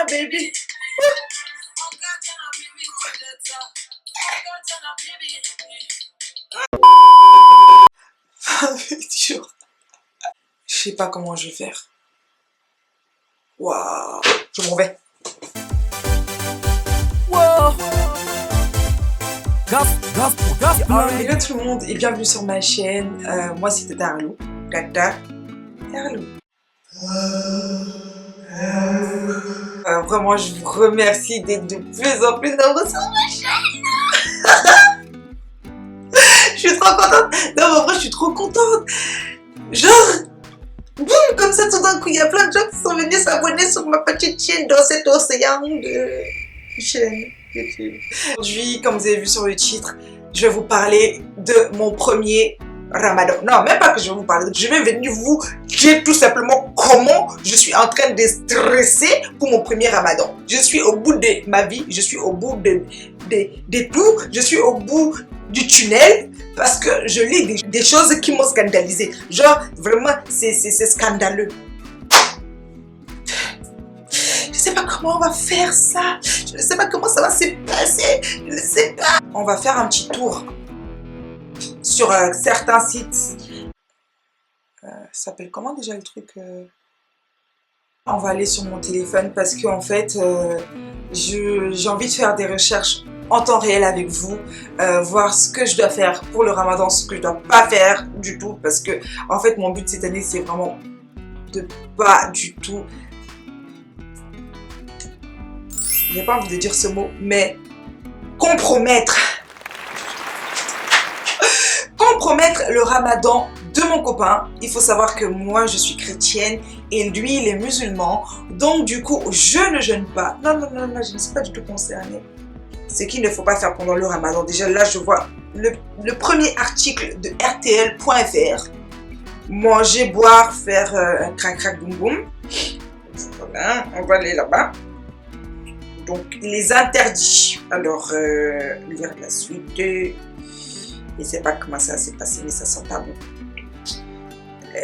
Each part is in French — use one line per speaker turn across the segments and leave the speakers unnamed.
baby. Je sais pas comment je vais faire. Waouh, je m'en vais. Hello tout le monde et bienvenue sur ma chaîne. Moi c'est Tata Arlou. Tata Arlou. Vraiment je vous remercie d'être de plus en plus nombreux sur ma chaîne. Je suis trop contente. Non mais en vrai je suis trop contente. Genre, boum, comme ça tout d'un coup il y a plein de gens qui sont venus s'abonner sur ma petite chaîne dans cet océan de chaîne YouTube. Aujourd'hui, comme vous avez vu sur le titre, je vais vous parler de mon premier Ramadan. Non, même pas que je vais vous parler. Je vais venir vous dire tout simplement comment je suis en train de stresser pour mon premier Ramadan. Je suis au bout de ma vie, je suis au bout de tout, je suis au bout du tunnel parce que je lis des choses qui m'ont scandalisé. Genre, vraiment, c'est scandaleux. Je ne sais pas comment on va faire ça. Je ne sais pas comment ça va se passer. Je ne sais pas. On va faire un petit tour sur certains sites. Ça s'appelle comment déjà le truc On va aller sur mon téléphone parce que en fait, j'ai envie de faire des recherches en temps réel avec vous, voir ce que je dois faire pour le Ramadan, ce que je dois pas faire du tout, parce que en fait mon but cette année c'est vraiment de pas du tout. J'ai pas envie de dire ce mot, mais compromettre le Ramadan de mon copain. Il faut savoir que moi je suis chrétienne et lui il est musulman, donc du coup je ne jeûne pas. Non, je ne suis pas du tout concernée. Ce qu'il ne faut pas faire pendant le Ramadan. Déjà là je vois le premier article de RTL.fr. Manger, boire, faire un crac boum boum. Voilà, on va aller là-bas. Donc, il les interdit. Alors, lire la suite. Je ne sais pas comment ça s'est passé, mais ça sent pas bon.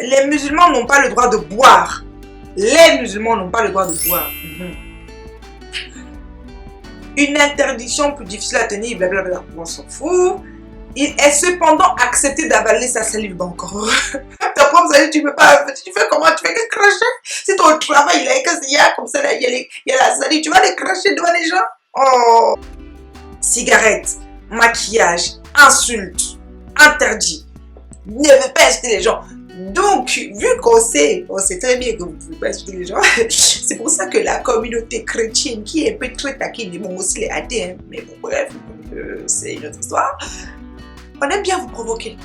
Les musulmans n'ont pas le droit de boire. Les musulmans n'ont pas le droit de boire. Une interdiction plus difficile à tenir, blablabla. On s'en fout. Il est cependant accepté d'avaler sa salive encore. Ta propre salive, tu peux pas. Tu fais comment? Tu fais que cracher? Si ton travail il y a comme ça, là, il y a la salive, tu vas les cracher devant les gens? Oh! Cigarettes, maquillage, insultes, interdit. Ne veut pas insulter les gens. Donc, vu qu'on sait très bien que vous ne pouvez pas insulter les gens, c'est pour ça que la communauté chrétienne qui est un peu très taquine, bon aussi les athées, hein, mais bon, bref, c'est une autre histoire. On aime bien vous provoquer.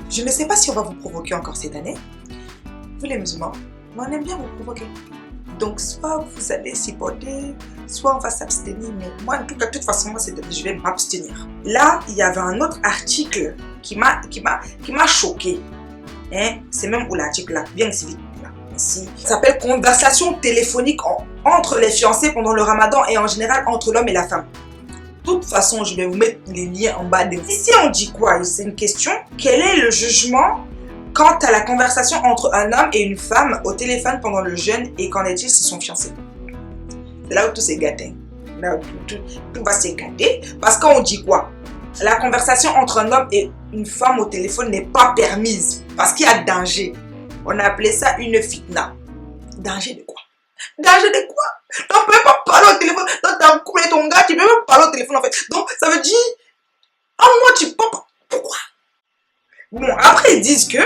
Je ne sais pas si on va vous provoquer encore cette année, vous les musulmans, mais on aime bien vous provoquer. Donc soit vous allez supporter, soit on va s'abstenir, mais moi en tout cas, de toute façon, moi cette année, je vais m'abstenir. Là, il y avait un autre article qui m'a choqué. Hein? C'est même où l'article là, bien ici. Ici. Ça s'appelle conversation téléphonique entre les fiancés pendant le Ramadan et en général entre l'homme et la femme. De toute façon, je vais vous mettre les liens en bas de vous. Ici, on dit quoi? C'est une question. Quel est le jugement quant à la conversation entre un homme et une femme au téléphone pendant le jeûne et qu'en est-il s'ils sont fiancés? C'est là où tout s'est gâté. Là où tout va s'égater. Parce qu'on dit quoi? La conversation entre un homme et une femme au téléphone n'est pas permise. Parce qu'il y a danger. On a appelé ça une fitna. Danger de quoi? Danger de quoi? On ne peut pas parler au téléphone. Dans ta couple et ton gars, tu ne peux pas parler au téléphone en fait. Donc ça veut dire, moi tu peux pas. Pourquoi? Bon, après ils disent que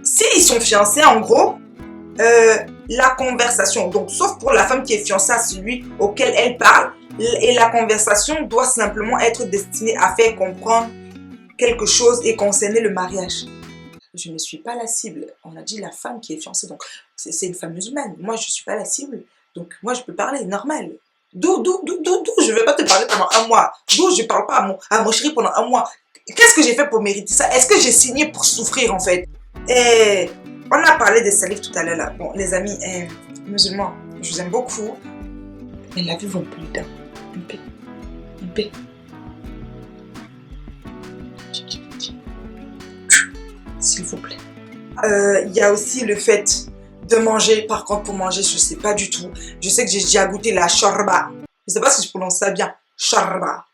s'ils sont fiancés, en gros, la conversation, donc sauf pour la femme qui est fiancée à celui auquel elle parle, et la conversation doit simplement être destinée à faire comprendre quelque chose et concerner le mariage. Je ne suis pas la cible. On a dit la femme qui est fiancée, donc c'est une femme musulmane. Moi, je ne suis pas la cible, donc moi, je peux parler normal. D'où je ne vais pas te parler pendant un mois. D'où je ne parle pas à mon chéri pendant un mois. Qu'est-ce que j'ai fait pour mériter ça? Est-ce que j'ai signé pour souffrir, en fait? Et on a parlé des salifs tout à l'heure, là. Bon, les amis musulmans, je vous aime beaucoup. Mais la vie vaut plus d'un. Une paix. Une paix. S'il vous plaît. Il y a aussi le fait De manger, par contre, pour manger, je sais pas du tout. Je sais que j'ai déjà goûté la shorba. Je sais pas si je prononce ça bien. Shorba.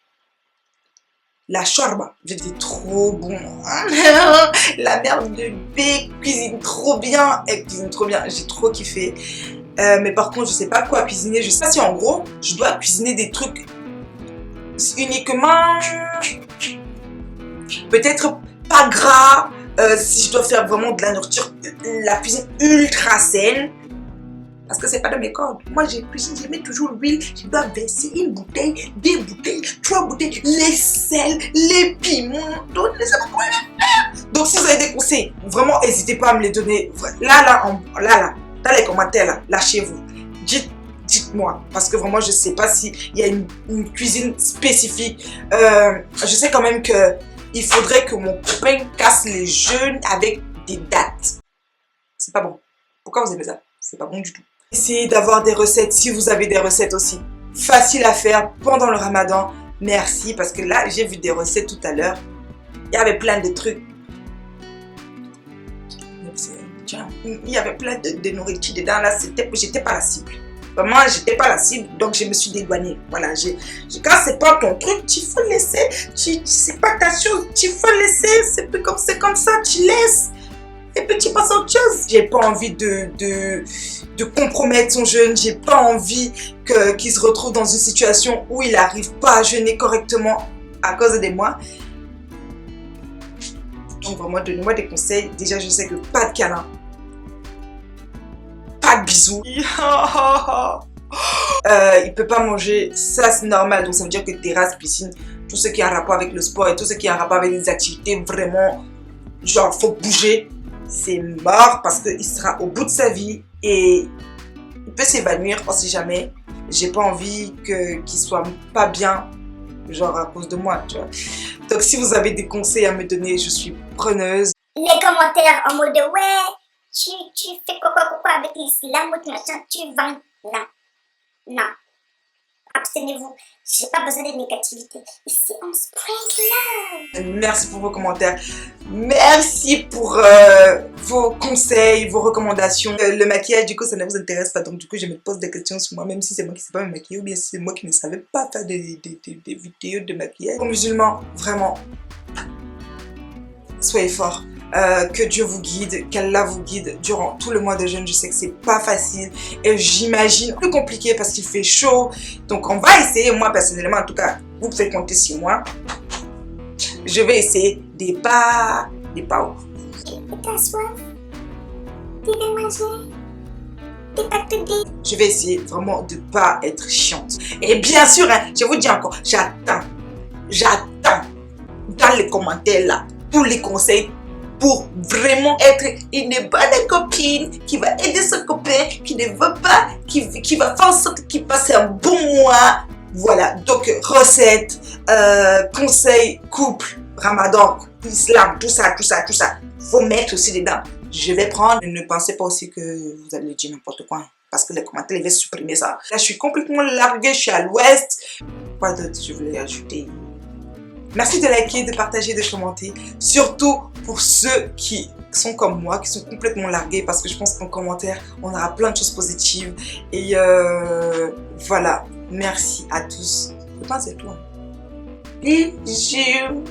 La shorba, c'était trop bon. La mère de B cuisine trop bien. Elle cuisine trop bien, j'ai trop kiffé. Mais par contre, je sais pas quoi cuisiner. Je sais pas si en gros, je dois cuisiner des trucs uniquement... Peut-être pas gras. Si je dois faire vraiment de la nourriture, la cuisine ultra saine. Parce que c'est pas de mes cordes. Moi, j'ai cuisine, je mets toujours l'huile. Je dois verser une bouteille, 2 bouteilles, 3 bouteilles, les sels, les piments. Donc, je sais pas comment faire. Donc, si vous avez des conseils, vraiment, n'hésitez pas à me les donner. Là, dans les commentaires, là, lâchez-vous. Dites-moi. Parce que vraiment, je sais pas s'il y a une cuisine spécifique. Je sais quand même que il faudrait que mon copain casse les jeûnes avec des dates. C'est pas bon. Pourquoi vous aimez ça? C'est pas bon du tout. Essayez d'avoir des recettes si vous avez des recettes aussi. Facile à faire pendant le ramadan. Merci parce que là, j'ai vu des recettes tout à l'heure. Il y avait plein de trucs. Il y avait plein de nourriture dedans. Là, j'étais pas la cible. Vraiment, j'étais pas la cible, donc je me suis dédouanée. Voilà, quand c'est pas ton truc, tu faut laisser. C'est pas ta chose, tu faut laisser. C'est comme ça, tu laisses. Et puis tu passes à autre chose. J'ai pas envie de compromettre son jeûne. J'ai pas envie qu'il se retrouve dans une situation où il n'arrive pas à jeûner correctement à cause de moi. Donc vraiment, donnez-moi des conseils. Déjà, je sais que pas de câlin. Pas de bisous. Il peut pas manger, ça c'est normal. Donc ça veut dire que terrasse, piscine, tout ce qui a un rapport avec le sport et tout ce qui a un rapport avec les activités vraiment, genre faut bouger, c'est mort parce qu'il sera au bout de sa vie et il peut s'évanouir, on sait jamais. J'ai pas envie qu'il soit pas bien, genre à cause de moi, tu vois. Donc si vous avez des conseils à me donner, je suis preneuse.
Les commentaires en mode ouais, tu fais quoi avec l'islam ou tu vends. Non, non. Abstenez-vous. J'ai pas besoin de négativité. Ici, on spread love.
Merci pour vos commentaires. Merci pour vos conseils, vos recommandations. Le maquillage, du coup, ça ne vous intéresse pas. Donc, du coup, je me pose des questions sur moi, même si c'est moi qui ne sais pas me maquiller ou bien si c'est moi qui ne savais pas faire des vidéos de maquillage. Aux musulmans, vraiment, soyez forts. Que Dieu vous guide, qu'Allah vous guide durant tout le mois de jeûne. Je sais que c'est pas facile et j'imagine plus compliqué parce qu'il fait chaud. Donc on va essayer, moi personnellement en tout cas, vous pouvez compter sur moi. Je vais essayer des pas où.
T'as soif? Tu veux manger? T'es pas te dire?
Je vais essayer vraiment de pas être chiante. Et bien sûr, hein, je vous dis encore, j'attends dans les commentaires là tous les conseils pour vraiment être une bonne copine qui va aider son copain, qui ne veut pas, qui va faire en sorte qu'il passe un bon mois. Voilà, donc recettes, conseils, couple, ramadan, islam, tout ça. Faut mettre aussi dedans. Je vais prendre. Ne pensez pas aussi que vous allez dire n'importe quoi. Parce que les commentaires, ils vont supprimer ça. Là, je suis complètement larguée, je suis à l'ouest. Quoi d'autre je voulais ajouter? Merci de liker, de partager, de commenter. Surtout pour ceux qui sont comme moi, qui sont complètement largués. Parce que je pense qu'en commentaire, on aura plein de choses positives. Et voilà. Merci à tous. Je pense que c'est toi. Bisous.